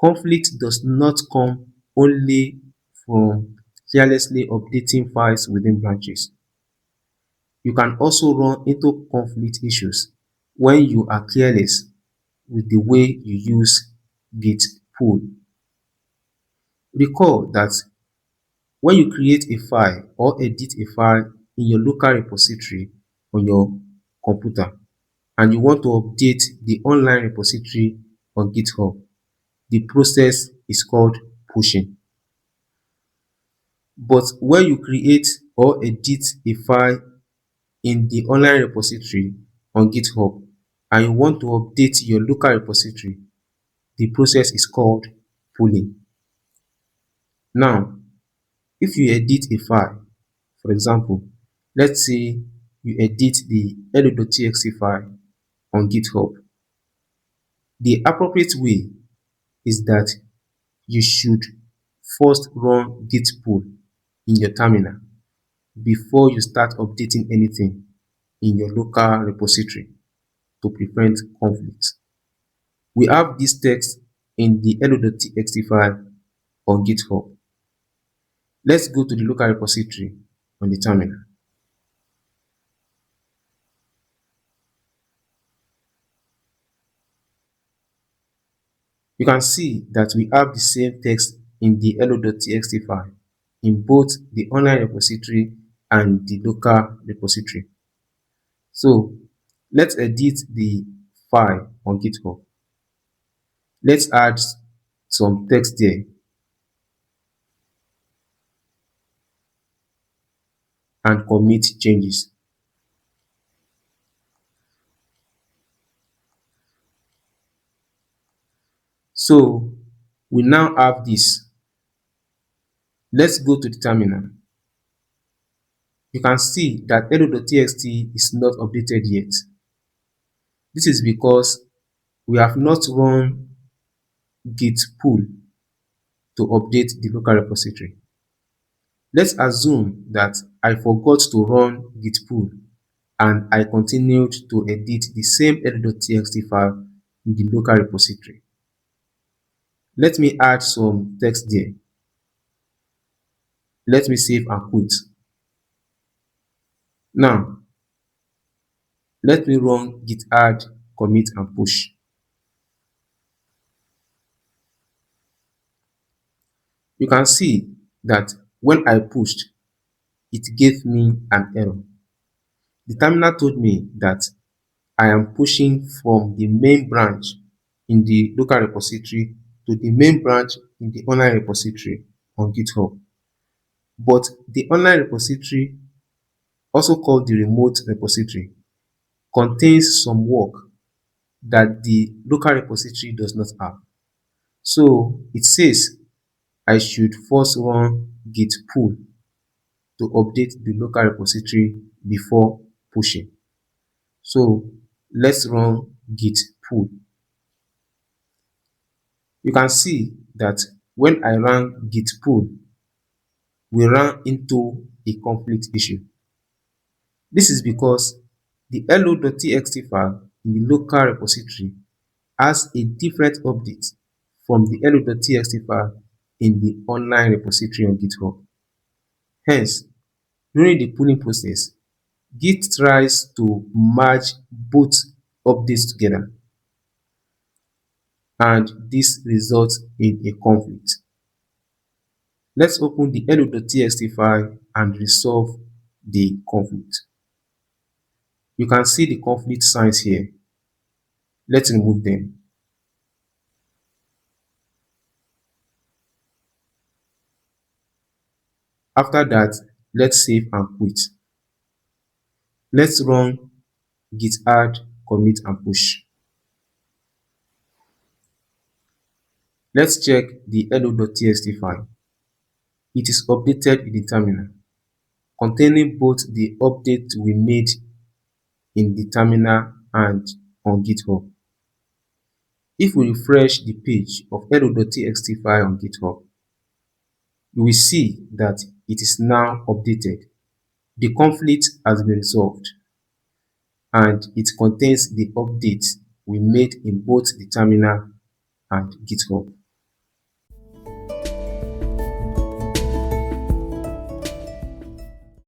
Conflict does not come only from carelessly updating files within branches. You can also run into conflict issues when you are careless with the way you use Git pull. Recall that when you create a file or edit a file in your local repository on your computer and you want to update the online repository on GitHub, the process is called pushing. But when you create or edit a file in the online repository on GitHub and you want to update your local repository, the process is called pulling. Now, if you edit a file, for example, let's say you edit the hello.txt file on GitHub, the appropriate way is that you should first run git pull in your terminal before you start updating anything in your local repository to prevent conflict. We have this text in the hello.txt file on GitHub. Let's go to the local repository on the terminal. You can see that we have the same text in the hello.txt file in both the online repository and the local repository. So let's edit the file on GitHub. Let's add some text there and commit changes. So we now have this. Let's go to the terminal. You can see that hello.txt is not updated yet. This is because we have not run git pull to update the local repository. Let's assume that I forgot to run git pull and I continued to edit the same hello.txt file in the local repository. Let me add some text there. Let me save and quit. Now, let me run git add, commit and push. You can see that when I pushed, it gave me an error. The terminal told me that I am pushing from the main branch in the local repository to the main branch in the online repository on GitHub. But the online repository, also called the remote repository, contains some work that the local repository does not have. So it says I should first run git pull to update the local repository before pushing. So let's run git pull. You can see that when I ran git pull, we ran into a conflict issue. This is because the hello.txt file in the local repository has a different update from the hello.txt file in the online repository on GitHub. Hence, during the pulling process, Git tries to merge both updates together, and this results in a conflict. Let's open the hello.txt file and resolve the conflict. You can see the conflict signs here. Let's remove them. After that, let's save and quit. Let's run git add, commit and push. Let's check the hello.txt file. It is updated in the terminal, containing both the update we made in the terminal and on GitHub. If we refresh the page of hello.txt file on GitHub, you will see that it is now updated. The conflict has been resolved and it contains the updates we made in both the terminal and GitHub.